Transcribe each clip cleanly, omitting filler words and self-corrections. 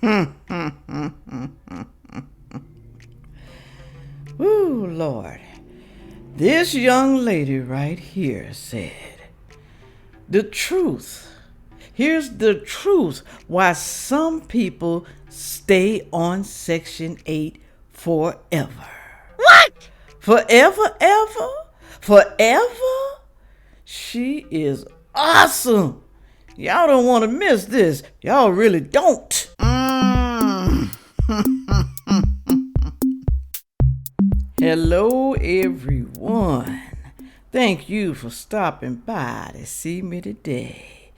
Ooh, Lord. This young lady right here said, the truth. Here's the truth why some people stay on Section 8 forever. What? Forever, ever? Forever? She is awesome. Y'all don't want to miss this. Y'all really don't. Hello, everyone. Thank you for stopping by to see me today.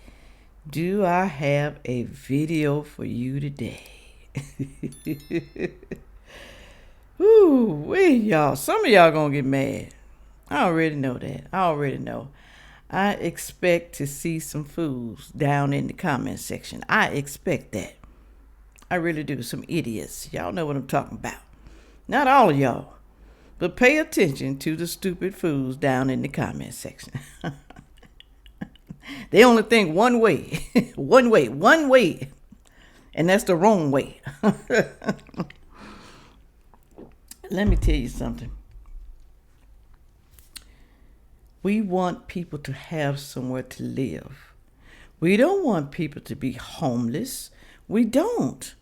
Do I have a video for you today? Ooh, y'all. Some of y'all gonna get mad. I already know that. I expect to see some fools down in the comment section. I expect that. I really do. Some idiots. Y'all know what I'm talking about. Not all of y'all. But pay attention to the stupid fools down in the comment section. They only think one way. one way. And that's the wrong way. Let me tell you something. We want people to have somewhere to live. We don't want people to be homeless. We don't.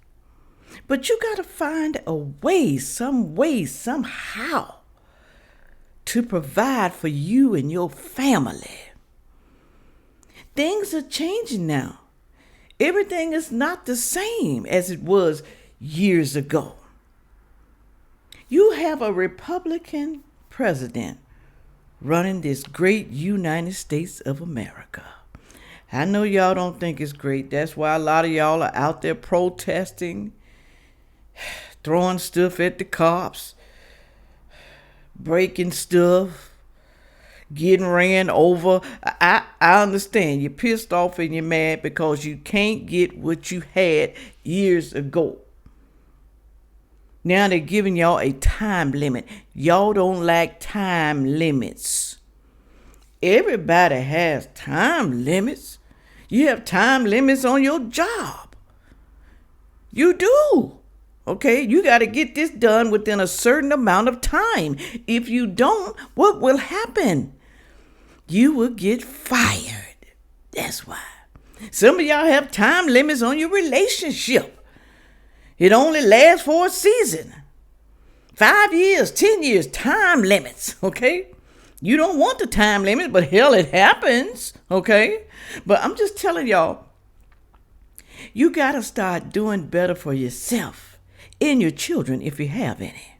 But you got to find a way, somehow, to provide for you and your family. Things are changing now. Everything is not the same as it was years ago. You have a Republican president running this great United States of America. I know y'all don't think it's great. That's why a lot of y'all are out there protesting, throwing stuff at the cops, breaking stuff, getting ran over. I understand you're pissed off and you're mad because you can't get what you had years ago. Now they're giving y'all a time limit. Y'all don't like time limits. Everybody has time limits. You have time limits on your job. You do. Okay, you got to get this done within a certain amount of time. If you don't, what will happen? You will get fired. That's why. Some of y'all have time limits on your relationship. It only lasts for a season. 5 years, 10 years, time limits, okay? You don't want the time limit, but hell, it happens, okay? But I'm just telling y'all, you got to start doing better for yourself and your children if you have any.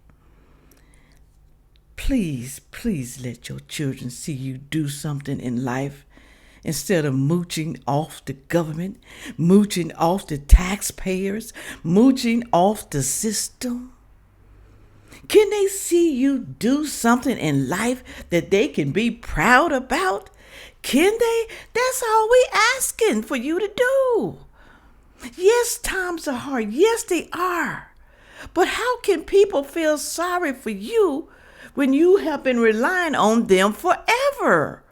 Please let your children see you do something in life instead of mooching off the government, mooching off the taxpayers, mooching off the system. Can they see you do something in life that they can be proud about? Can they? That's all we asking for you to do. Yes, times are hard. Yes, they are. But how can people feel sorry for you when you have been relying on them forever?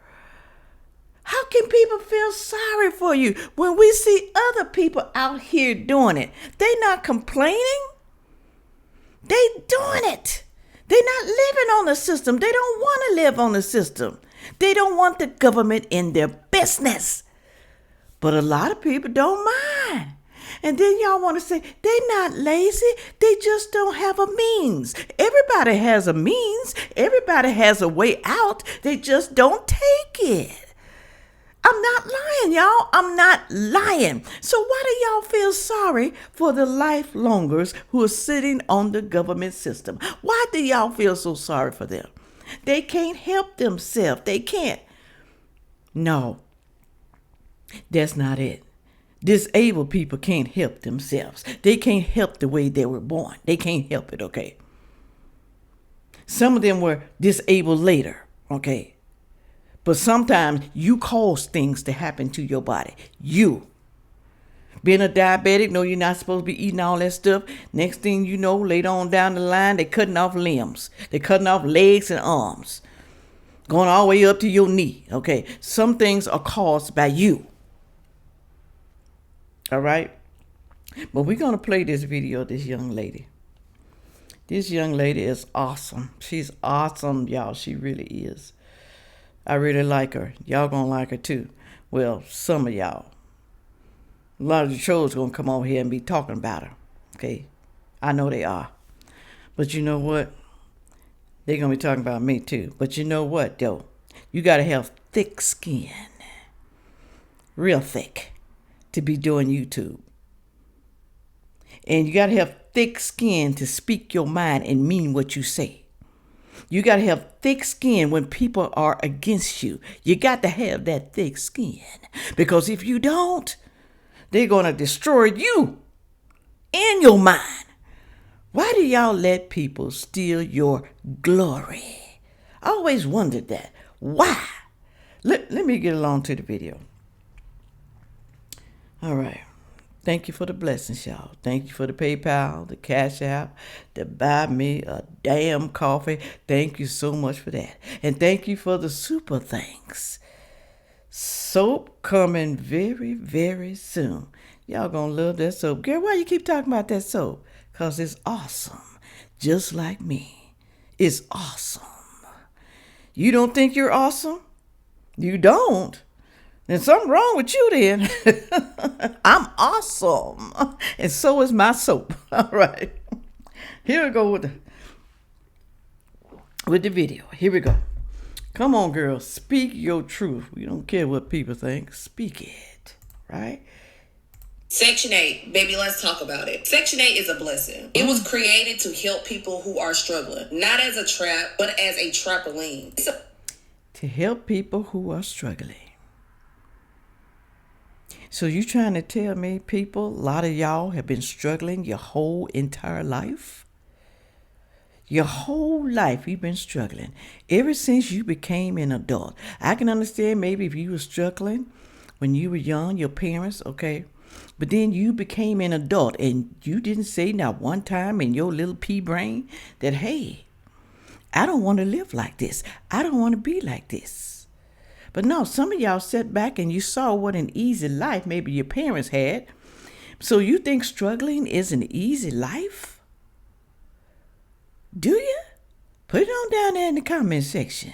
How can people feel sorry for you when we see other people out here doing it? They not complaining. They doing it. They not living on the system. They don't want to live on the system. They don't want the government in their business. But a lot of people don't mind. And then y'all want to say, they not lazy. They just don't have a means. Everybody has a means. Everybody has a way out. They just don't take it. I'm not lying, y'all. I'm not lying. So why do y'all feel sorry for the lifelongers who are sitting on the government system? Why do y'all feel so sorry for them? They can't help themselves. They can't. No, that's not it. Disabled people can't help themselves. They can't help the way they were born. They can't help it, okay? Some of them were disabled later, okay? But sometimes you cause things to happen to your body. You. Being a diabetic, no, you're not supposed to be eating all that stuff. Next thing you know, later on down the line, they're cutting off limbs. They're cutting off legs and arms. Going all the way up to your knee, okay? Some things are caused by you. All right? But we're going to play this video of this young lady. This young lady is awesome. She's awesome, y'all. She really is. I really like her. Y'all gonna like her too. Well, some of y'all. A lot of the trolls gonna come over here and be talking about her. Okay? I know they are. But you know what? They're gonna be talking about me too. But you know what, though? You gotta have thick skin. Real thick. To be doing YouTube. And you got to have thick skin to speak your mind and mean what you say. You got to have thick skin when people are against you. You got to have that thick skin. Because if you don't, they're going to destroy you and your mind. Why do y'all let people steal your glory? I always wondered that. Why? Let me get along to the video. All right. Thank you for the blessings, y'all. Thank you for the PayPal, the Cash App, to buy me a damn coffee. Thank you so much for that. And thank you for the super thanks. Soap coming very, very soon. Y'all gonna love that soap. Girl, why you keep talking about that soap? Because it's awesome. Just like me. It's awesome. You don't think you're awesome? You don't? Then something wrong with you then. I'm awesome. And so is my soap. All right. Here we go with the video. Here we go. Come on, girl. Speak your truth. We don't care what people think. Speak it. Right? Section 8, baby, let's talk about it. Section 8 is a blessing. It was created to help people who are struggling, not as a trap, but as a trampoline. To help people who are struggling. So you trying to tell me, people, a lot of y'all have been struggling your whole entire life? Your whole life you've been struggling. Ever since you became an adult. I can understand maybe if you were struggling when you were young, your parents, okay. But then you became an adult and you didn't say not one time in your little pea brain that, hey, I don't want to live like this. I don't want to be like this. But no, some of y'all sat back and you saw what an easy life maybe your parents had. So you think struggling is an easy life? Do you? Put it on down there in the comment section.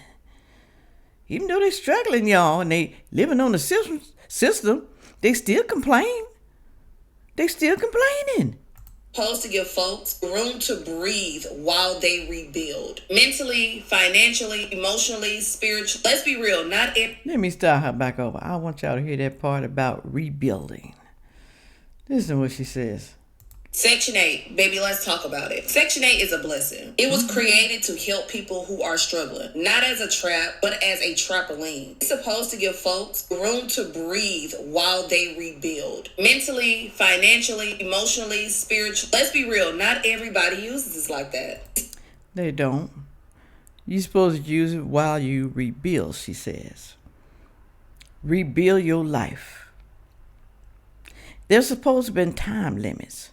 Even though they're struggling, y'all, and they living on the system, they still complain. They still complaining. Supposed to give folks room to breathe while they rebuild. Mentally, financially, emotionally, spiritually. Let's be real, Let me start her back over. I want y'all to hear that part about rebuilding. Listen to what she says. Section 8, baby, let's talk about it. Section 8 is a blessing. It was created to help people who are struggling, not as a trap, but as a trampoline. It's supposed to give folks room to breathe while they rebuild. Mentally, financially, emotionally, spiritually. Let's be real, not everybody uses this like that. They don't. You're supposed to use it while you rebuild, she says. Rebuild your life. There's supposed to be time limits.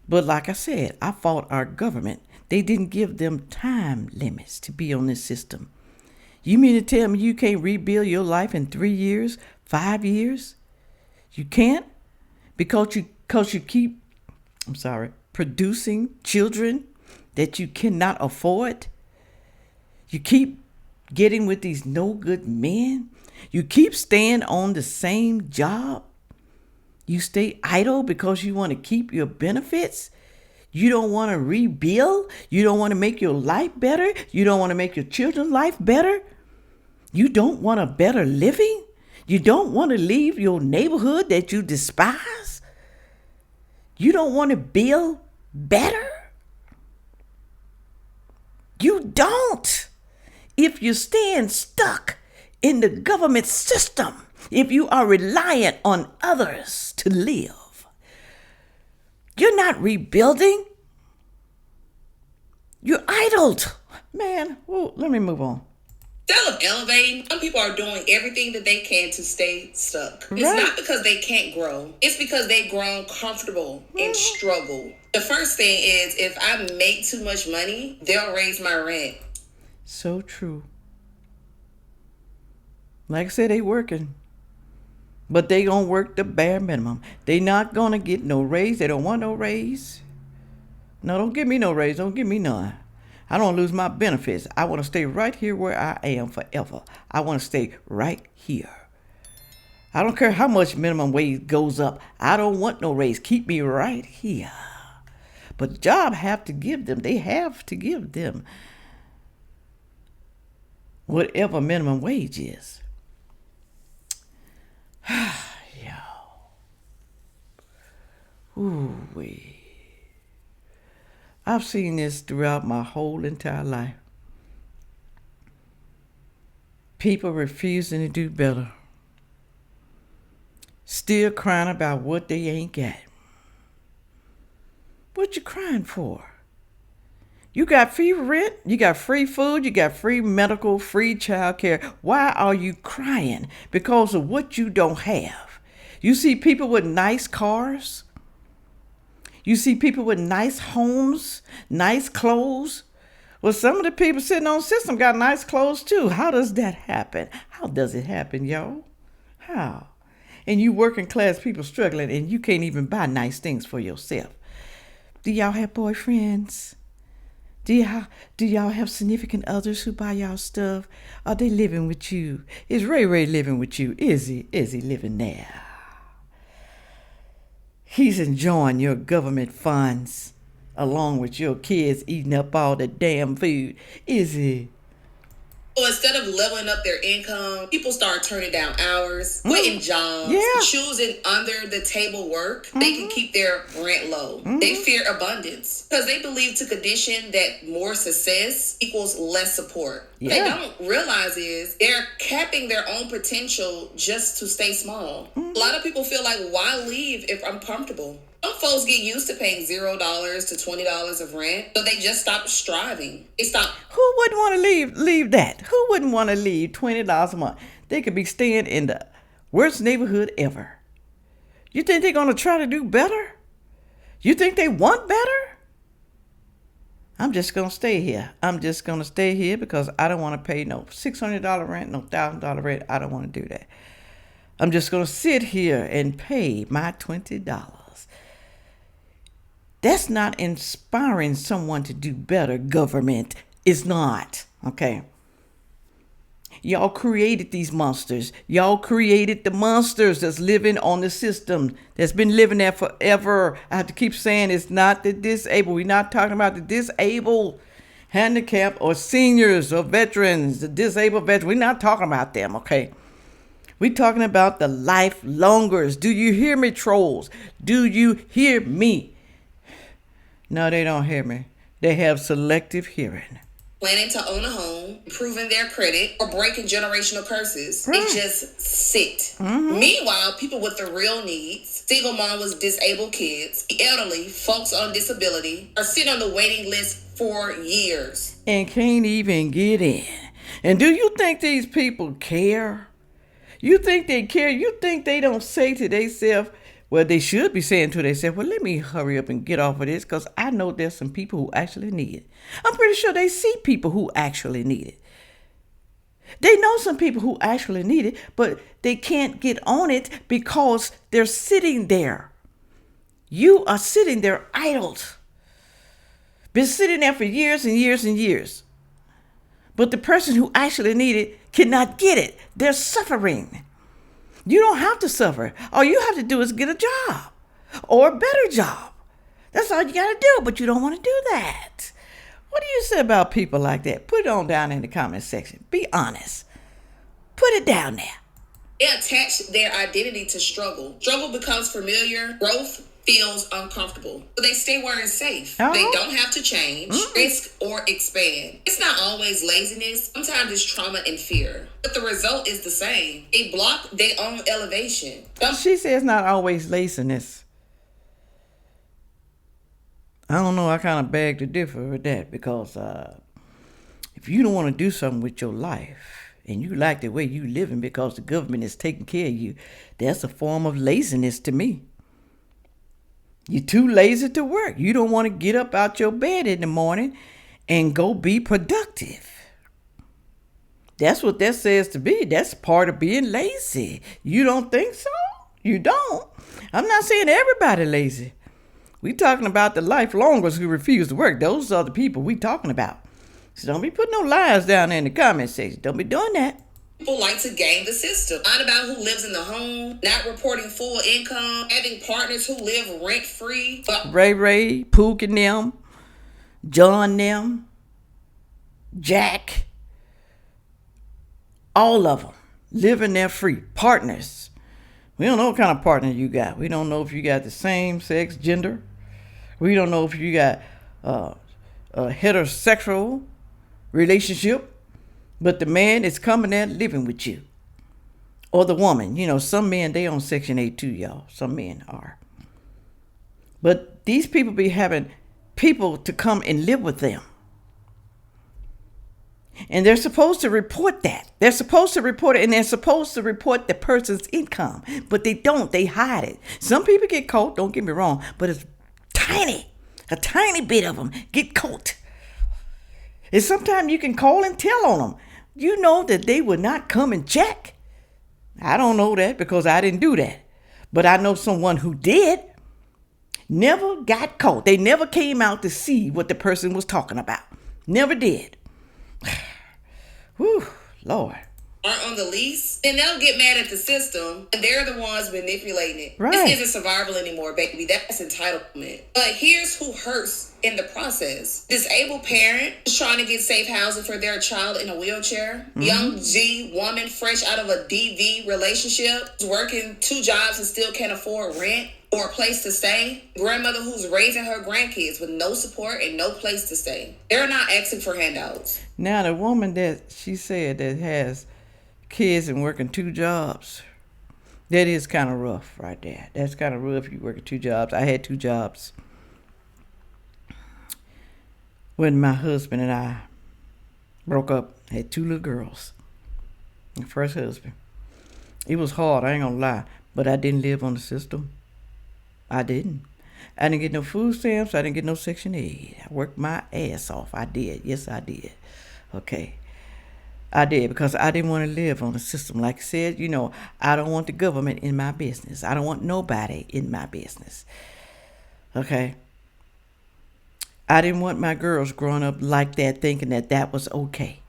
But like I said, I fought our government. They didn't give them time limits to be on this system. You mean to tell me you can't rebuild your life in 3 years, 5 years? You can't? Because you keep, producing children that you cannot afford? You keep getting with these no good men? You keep staying on the same job? You stay idle because you want to keep your benefits? You don't want to rebuild? You don't want to make your life better? You don't want to make your children's life better? You don't want a better living? You don't want to leave your neighborhood that you despise? You don't want to build better? You don't. If you're staying stuck in the government system, if you are reliant on others to live, you're not rebuilding. You're idled. Man, let me move on. Instead of elevating, some people are doing everything that they can to stay stuck. Right. It's not because they can't grow. It's because they've grown comfortable and struggle. The first thing is, if I make too much money, they'll raise my rent. So true. Like I said, they working. But they gonna work the bare minimum. They not gonna get no raise. They don't want no raise. No, don't give me no raise. Don't give me none. I don't lose my benefits. I want to stay right here where I am forever. I want to stay right here. I don't care how much minimum wage goes up. I don't want no raise. Keep me right here. But the job have to give them. They have to give them whatever minimum wage is. Yo. Ooh-wee. I've seen this throughout my whole entire life. People refusing to do better. Still crying about what they ain't got. What you crying for? You got free rent, you got free food, you got free medical, free child care. Why are you crying? Because of what you don't have. You see people with nice cars. You see people with nice homes, nice clothes. Well, some of the people sitting on the system got nice clothes too. How does that happen? How does it happen, yo? How? And you working class people struggling and you can't even buy nice things for yourself. Do y'all have boyfriends? Do y'all have significant others who buy y'all stuff? Are they living with you? Is Ray Ray living with you? Is he living there? He's enjoying your government funds along with your kids eating up all the damn food. Is he? So instead of leveling up their income, people start turning down hours, quitting jobs, choosing under the table work. They can keep their rent low. They fear abundance because they believe to condition that more success equals less support. What they don't realize is they're capping their own potential just to stay small. A lot of people feel like, why leave if I'm comfortable? Some folks get used to paying $0 to $20 of rent, so they just stop striving. They stop. Who wouldn't want to leave that? Who wouldn't want to leave $20 a month? They could be staying in the worst neighborhood ever. You think they're going to try to do better? You think they want better? I'm just going to stay here. I'm just going to stay here because I don't want to pay no $600 rent, no $1,000 rent. I don't want to do that. I'm just going to sit here and pay my $20. That's not inspiring someone to do better. Government is not. Okay. Y'all created these monsters. Y'all created the monsters that's living on the system, that's been living there forever. I have to keep saying it's not the disabled. We're not talking about the disabled, handicapped, or seniors or veterans, the disabled veterans. We're not talking about them, okay? We're talking about the lifelongers. Do you hear me, trolls? Do you hear me? No, they don't hear me. They have selective hearing. Planning to own a home, improving their credit, or breaking generational curses. They just sit. Meanwhile, people with the real needs, single mom with disabled kids, the elderly, folks on disability, are sitting on the waiting list for years. And can't even get in. And do you think these people care? You think they care? You think they don't say to themselves, well, they should be saying to themselves, well, let me hurry up and get off of this because I know there's some people who actually need it. I'm pretty sure they see people who actually need it. They know some people who actually need it, but they can't get on it because they're sitting there. You are sitting there idled. Been sitting there for years and years and years. But the person who actually need it cannot get it. They're suffering. You don't have to suffer. All you have to do is get a job or a better job. That's all you got to do, but you don't want to do that. What do you say about people like that? Put it on down in the comment section. Be honest. Put it down there. They attach their identity to struggle. Struggle becomes familiar. Growth feels uncomfortable. So they stay where it's safe. They don't have to change, risk, or expand. It's not always laziness. Sometimes it's trauma and fear. But the result is the same. They block their own elevation. She says not always laziness. I don't know. I kind of beg to differ with that because if you don't want to do something with your life and you like the way you living because the government is taking care of you, that's a form of laziness to me. You're too lazy to work. You don't want to get up out your bed in the morning and go be productive. That's what that says to be. That's part of being lazy. You don't think so? You don't. I'm not saying everybody lazy. We talking about the lifelongers who refuse to work. Those are the people we talking about. So don't be putting no lies down there in the comment section. Don't be doing that. People like to game the system. Not about who lives in the home, not reporting full income, having partners who live rent-free. Ray, Pook and them, John them, Jack, all of them living there free. Partners. We don't know what kind of partner you got. We don't know if you got the same sex, gender. We don't know if you got a heterosexual relationship, but the man is coming there living with you. Or the woman. You know, some men, they on Section 8 too, y'all. Some men are. But these people be having people to come and live with them. And they're supposed to report that. They're supposed to report it, and they're supposed to report the person's income. But they don't. They hide it. Some people get caught, don't get me wrong, but it's a tiny bit of them get caught. And sometimes you can call and tell on them. You know that they would not come and check. I don't know that because I didn't do that. But I know someone who did. Never got caught. They never came out to see what the person was talking about. Never did. Whew, Lord. Aren't on the lease, then they'll get mad at the system, and they're the ones manipulating it. Right. This isn't survival anymore, baby. That's entitlement. But here's who hurts in the process. Disabled parent is trying to get safe housing for their child in a wheelchair. Mm-hmm. Young G woman fresh out of a DV relationship, working 2 jobs and still can't afford rent or a place to stay. Grandmother who's raising her grandkids with no support and no place to stay. They're not asking for handouts. Now the woman that she said that has kids and working 2 jobs, that is kind of rough right there. That's kind of rough. You working 2 jobs. I had 2 jobs when my husband and I broke up. I had 2 little girls. My first husband. It was hard, I ain't gonna lie, but I didn't live on the system. I didn't. I didn't get no food stamps. I didn't get no Section 8. I worked my ass off. I did. Yes, I did. Okay. I did because I didn't want to live on the system. Like I said, you know, I don't want the government in my business. I don't want nobody in my business. Okay. I didn't want my girls growing up like that, thinking that that was okay.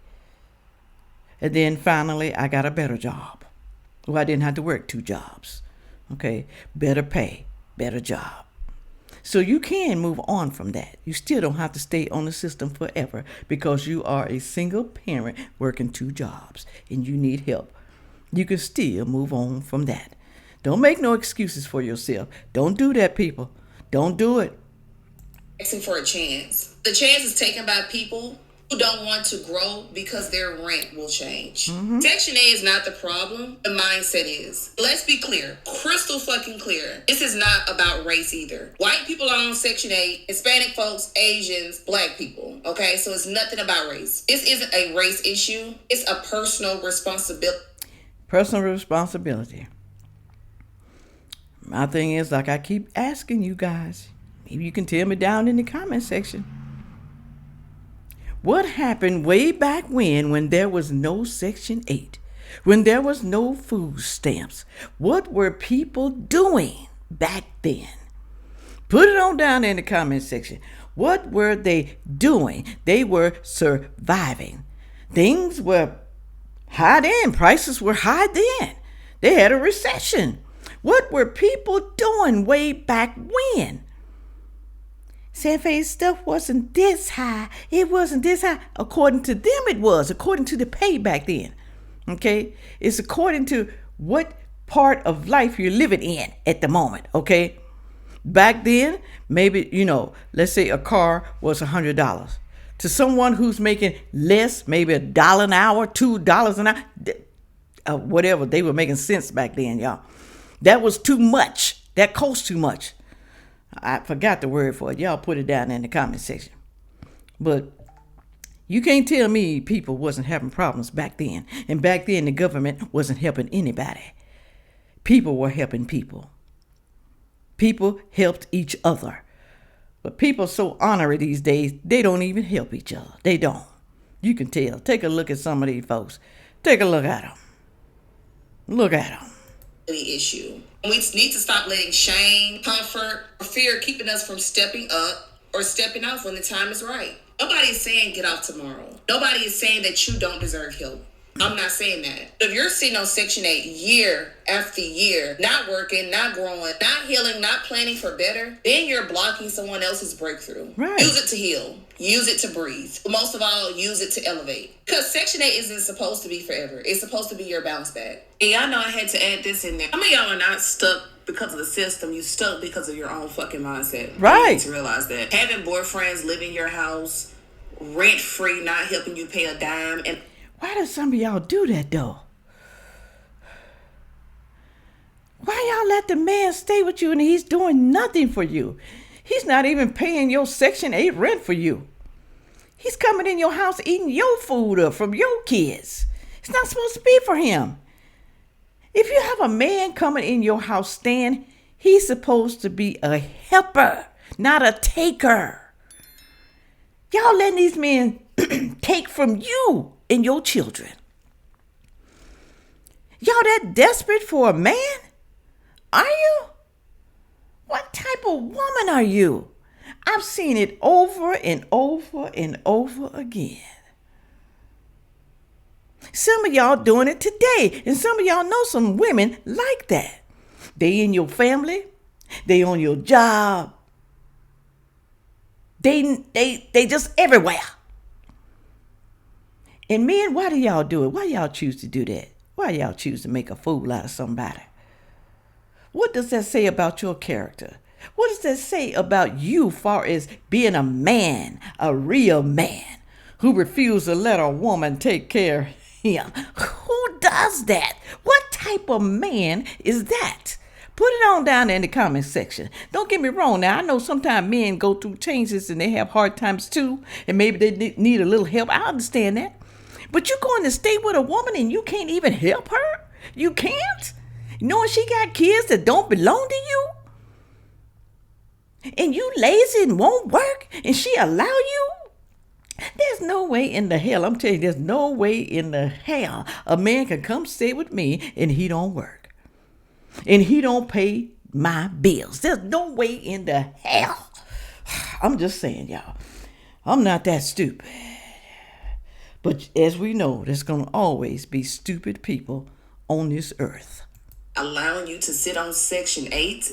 And then finally, I got a better job. Well, I didn't have to work 2 jobs. Okay. Better pay, better job. So you can move on from that. You still don't have to stay on the system forever because you are a single parent working 2 jobs and you need help. You can still move on from that. Don't make no excuses for yourself. Don't do that, people. Don't do it. Asking for a chance. The chance is taken by people who don't want to grow because their rent will change. Mm-hmm. Section 8 is not the problem. The mindset is. Let's be clear. Crystal fucking clear. This is not about race either. White people are on Section 8. Hispanic folks, Asians, black people. Okay? So it's nothing about race. This isn't a race issue. It's a personal responsibility. Personal responsibility. My thing is, like I keep asking you guys, maybe you can tell me down in the comment section. What happened way back when there was no Section 8, when there was no food stamps? What were people doing back then? Put it on down in the comment section. What were they doing? They were surviving. Things were high then. Prices were high then. They had a recession. What were people doing way back when? Sandfay's stuff wasn't this high. It wasn't this high. According to them, it was. According to the pay back then. Okay? It's according to what part of life you're living in at the moment. Okay? Back then, maybe, you know, let's say a car was $100. To someone who's making less, maybe $1 an hour, $2 an hour, whatever. They were making sense back then, y'all. That was too much. That cost too much. I forgot the word for it. Y'all put it down in the comment section. But you can't tell me people wasn't having problems back then. And back then the government wasn't helping anybody. People were helping people. People helped each other. But people so honorary these days, they don't even help each other. They don't. You can tell. Take a look at some of these folks. Take a look at them. Look at them. Issue. We need to stop letting shame, comfort, or fear keeping us from stepping up or stepping off when the time is right. Nobody is saying get off tomorrow. Nobody is saying that you don't deserve help. I'm not saying that. If you're sitting on Section 8 year after year, not working, not growing, not healing, not planning for better, then you're blocking someone else's breakthrough. Right. Use it to heal. Use it to breathe. But most of all, use it to elevate. Because Section 8 isn't supposed to be forever. It's supposed to be your bounce back. And y'all know I had to add this in there. How many of y'all are not stuck because of the system? You stuck because of your own fucking mindset. Right. You need to realize that. Having boyfriends live in your house, rent-free, not helping you pay a dime, and why do some of y'all do that, though? Why y'all let the man stay with you and he's doing nothing for you? He's not even paying your Section 8 rent for you. He's coming in your house eating your food up from your kids. It's not supposed to be for him. If you have a man coming in your house staying, he's supposed to be a helper, not a taker. Y'all letting these men take from you and your children. Y'all that desperate for a man? Are you? What type of woman are you? I've seen it over and over and over again. Some of y'all doing it today, and some of y'all know some women like that. They in your family, they on your job, they just everywhere. And men, why do y'all do it? Why y'all choose to do that? Why y'all choose to make a fool out of somebody? What does that say about your character? What does that say about you far as being a man, a real man, who refused to let a woman take care of him? Who does that? What type of man is that? Put it on down there in the comment section. Don't get me wrong. Now, I know sometimes men go through changes and they have hard times too, and maybe they need a little help. I understand that. But you going to stay with a woman and you can't even help her? You can't? Knowing she got kids that don't belong to you? And you lazy and won't work and she allow you? There's no way in the hell, I'm telling you, there's no way in the hell a man can come stay with me and he don't work. And he don't pay my bills. There's no way in the hell. I'm just saying, y'all. I'm not that stupid. But as we know, there's going to always be stupid people on this earth. Allowing you to sit on Section 8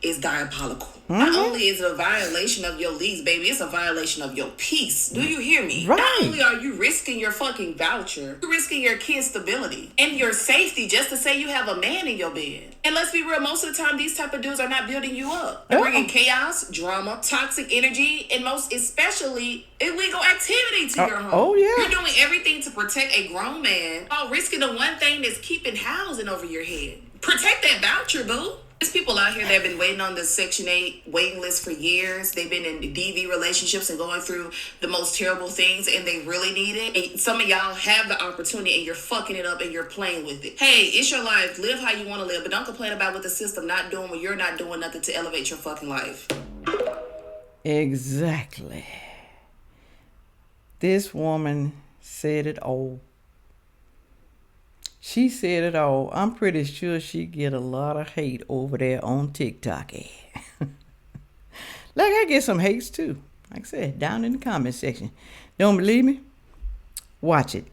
is diabolical. Not only is it a violation of your lease, baby, it's a violation of your peace. Do you hear me? Right. Not only are you risking your fucking voucher, you're risking your kid's stability and your safety just to say you have a man in your bed. And let's be real, most of the time, these type of dudes are not building you up. They're bringing chaos, drama, toxic energy, and most especially illegal activity to your home. Oh, yeah. You're doing everything to protect a grown man while risking the one thing that's keeping housing over your head. Protect that voucher, boo. There's people out here that have been waiting on the Section 8 waiting list for years. They've been in DV relationships and going through the most terrible things, and they really need it. And some of y'all have the opportunity, and you're fucking it up, and you're playing with it. Hey, it's your life. Live how you want to live, but don't complain about what the system not doing when you're not doing nothing to elevate your fucking life. Exactly. This woman said it all. She said it all. I'm pretty sure she get a lot of hate over there on TikTok. Like, I get some hates too. Like I said, down in the comment section. Don't believe me? Watch it.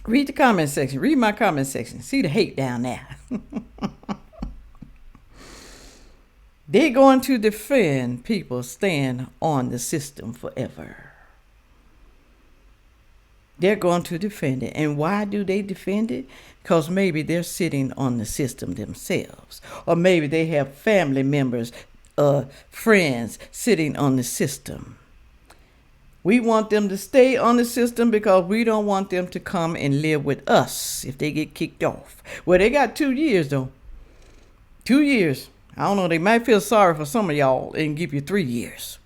Read the comment section. Read my comment section. See the hate down there. They're going to defend people staying on the system forever. They're going to defend it. And why do they defend it? Because maybe they're sitting on the system themselves. Or maybe they have family members, friends sitting on the system. We want them to stay on the system because we don't want them to come and live with us if they get kicked off. Well, they got 2 years, though. 2 years. I don't know. They might feel sorry for some of y'all and give you 3 years.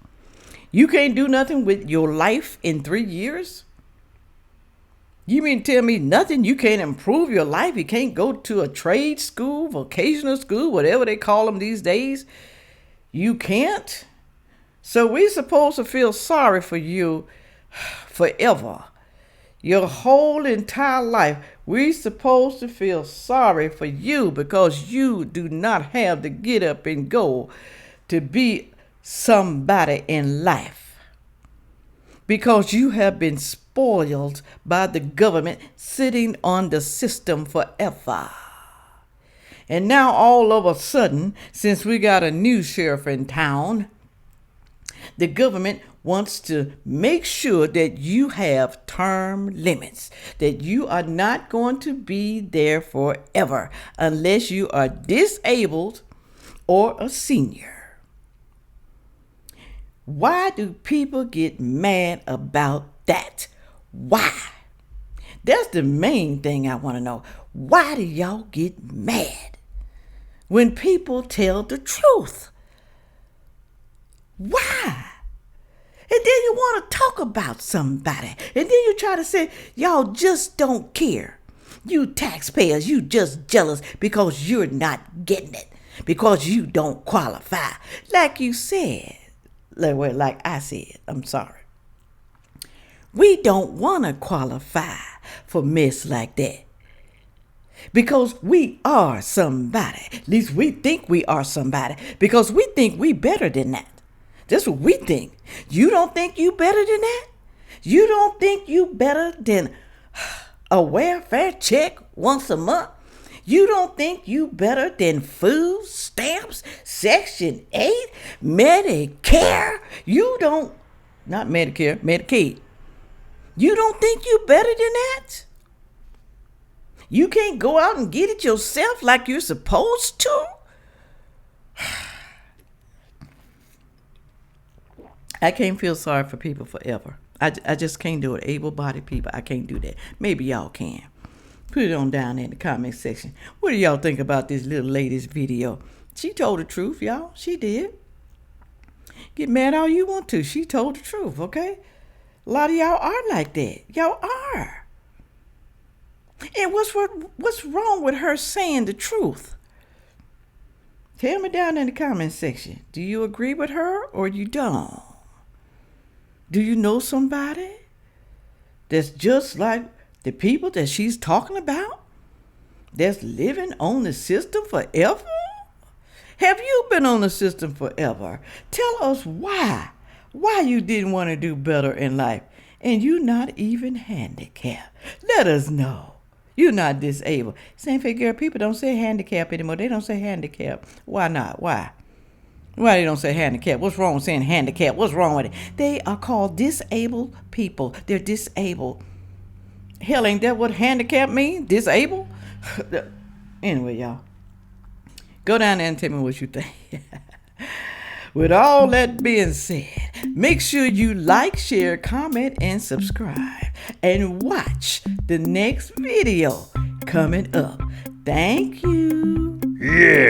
You can't do nothing with your life in 3 years? You mean tell me nothing? You can't improve your life? You can't go to a trade school, vocational school, whatever they call them these days? You can't? So we're supposed to feel sorry for you forever. Your whole entire life, we're supposed to feel sorry for you because you do not have to get up and go to be somebody in life. Because you have been spoiled by the government sitting on the system forever. And now all of a sudden, since we got a new sheriff in town, the government wants to make sure that you have term limits, that you are not going to be there forever unless you are disabled or a senior. Why do people get mad about that? Why? That's the main thing I want to know. Why do y'all get mad when people tell the truth? Why? And then you want to talk about somebody. And then you try to say, y'all just don't care. You taxpayers, you just jealous because you're not getting it. Because you don't qualify. Like you said. Like I said. I'm sorry. We don't want to qualify for mess like that. Because we are somebody. At least we think we are somebody. Because we think we better than that. That's what we think. You don't think you better than that? You don't think you better than a welfare check once a month? You don't think you better than food stamps, Section 8, Medicare? You don't, not Medicare, Medicaid. You don't think you better than that? You can't go out and get it yourself like you're supposed to? I can't feel sorry for people forever. I just can't do it. Able-bodied people, I can't do that. Maybe y'all can. Put it on down in the comment section. What do y'all think about this little lady's video? She told the truth, y'all. She did. Get mad all you want to. She told the truth, okay? A lot of y'all are like that. Y'all are. And what's wrong with her saying the truth? Tell me down in the comment section. Do you agree with her or you don't? Do you know somebody that's just like the people that she's talking about? That's living on the system forever? Have you been on the system forever? Tell us why. Why you didn't want to do better in life. And you not even handicapped. Let us know. You're not disabled. Sandfay girl, people don't say handicap anymore. They don't say handicap. Why not? Why? Why they don't say handicap? What's wrong with saying handicap? What's wrong with it? They are called disabled people. They're disabled. Hell, ain't that what handicap means? Disabled? Anyway, y'all. Go down there and tell me what you think. With all that being said, make sure you like, share, comment, and subscribe. And watch the next video coming up. Thank you. Yeah.